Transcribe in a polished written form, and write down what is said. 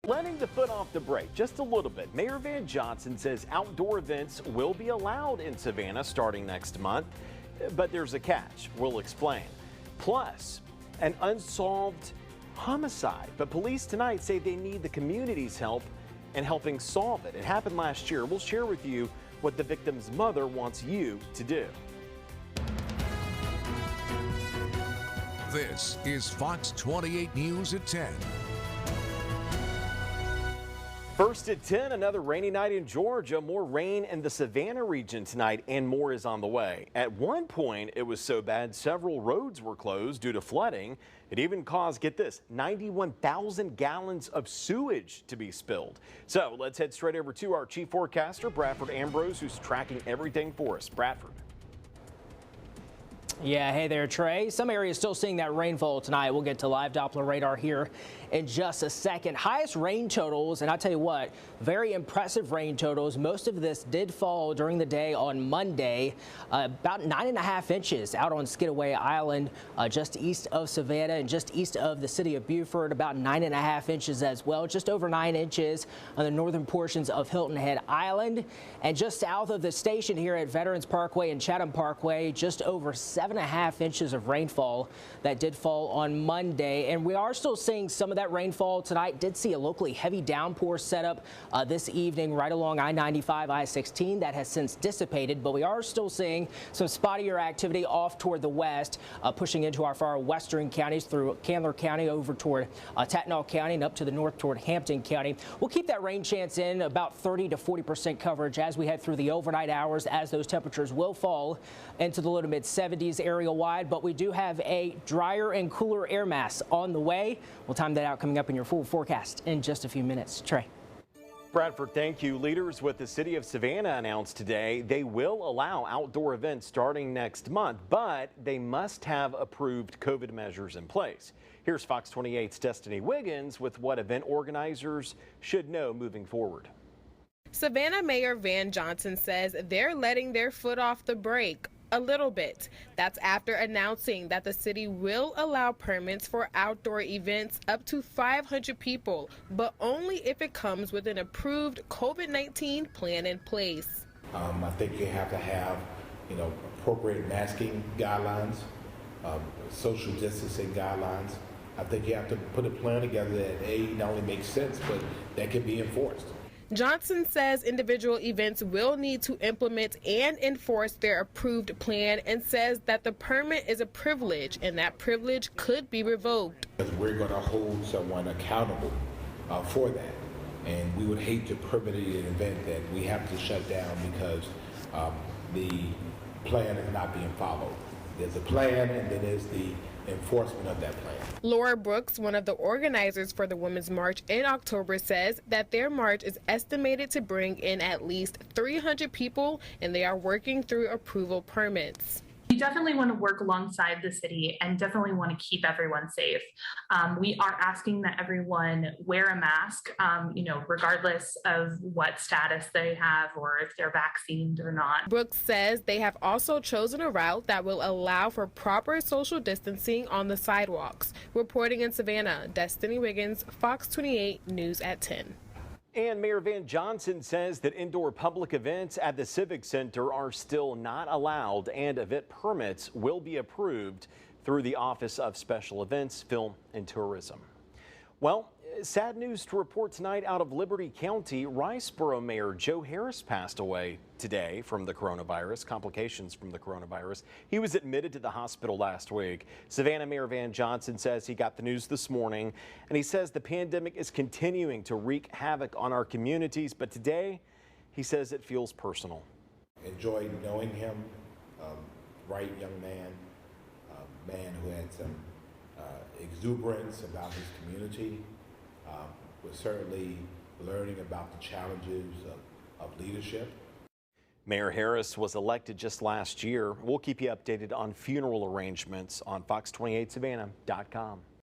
Letting the foot off the brake just a little bit. Mayor Van Johnson says outdoor events will be allowed in Savannah starting next month, but there's a catch. We'll explain. Plus, an unsolved homicide, but police tonight say they need the community's help in helping solve it. It happened last year. We'll share with you what the victim's mother wants you to do. This is Fox 28 News at 10. First at 10, another rainy night in Georgia. More rain in the Savannah region tonight, and more is on the way. At one point, it was so bad several roads were closed due to flooding. It even caused, get this, 91,000 gallons of sewage to be spilled. So let's head straight over to our chief forecaster, Bradford Ambrose, who's tracking everything for us. Bradford. Yeah, hey there, Trey. Some areas still seeing that rainfall tonight. We'll get to live Doppler radar here in just a second. Highest rain totals, and I'll tell you what, very impressive rain totals. Most of this did fall during the day on Monday, about 9.5 inches out on Skidaway Island, just east of Savannah and just east of the city of Beaufort, about 9.5 inches as well, just over 9 inches on the northern portions of Hilton Head Island. And just south of the station here at Veterans Parkway and Chatham Parkway, just over 7.5 inches of rainfall that did fall on Monday. And we are still seeing some of that rainfall tonight. Did see a locally heavy downpour set up this evening right along I-95, I-16. That has since dissipated, but we are still seeing some spottier activity off toward the west, pushing into our far western counties through Candler County over toward Tatnall County and up to the north toward Hampton County. We'll keep that rain chance in about 30 to 40% coverage as we head through the overnight hours, as those temperatures will fall into the low to mid 70s area wide, but we do have a drier and cooler air mass on the way. We'll time that out coming up in your full forecast in just a few minutes. Trey. Bradford, thank you. Leaders with the city of Savannah announced today they will allow outdoor events starting next month, but they must have approved COVID measures in place. Here's Fox 28's Destiny Wiggins with what event organizers should know moving forward. Savannah Mayor Van Johnson says they're letting their foot off the brake a little bit. That's after announcing that the city will allow permits for outdoor events up to 500 people, but only if it comes with an approved COVID-19 plan in place. I think you have to have, appropriate masking guidelines, social distancing guidelines. I think you have to put a plan together that not only makes sense, but that can be enforced. Johnson says individual events will need to implement and enforce their approved plan, and says that the permit is a privilege and that privilege could be revoked. We're going to hold someone accountable for that, and we would hate to permit an event that we have to shut down because the plan is not being followed. There's a plan, and then there's the enforcement of that plan. Laura Brooks, one of the organizers for the Women's March in October, says that their march is estimated to bring in at least 300 people, and they are working through approval permits. We definitely want to work alongside the city and definitely want to keep everyone safe. We are asking that everyone wear a mask, regardless of what status they have or if they're vaccinated or not. Brooks says they have also chosen a route that will allow for proper social distancing on the sidewalks. Reporting in Savannah, Destiny Wiggins, Fox 28 News at 10. And Mayor Van Johnson says that indoor public events at the Civic Center are still not allowed, and event permits will be approved through the Office of Special Events, Film and Tourism. Well, sad news to report tonight out of Liberty County. Riceboro Mayor Joe Harris passed away today from the coronavirus, complications from the coronavirus. He was admitted to the hospital last week. Savannah Mayor Van Johnson says he got the news this morning, and he says the pandemic is continuing to wreak havoc on our communities, but today he says it feels personal. Enjoyed knowing him, bright young man, man who had some exuberance about his community. Was certainly learning about the challenges of leadership. Mayor Harris was elected just last year. We'll keep you updated on funeral arrangements on fox28savannah.com.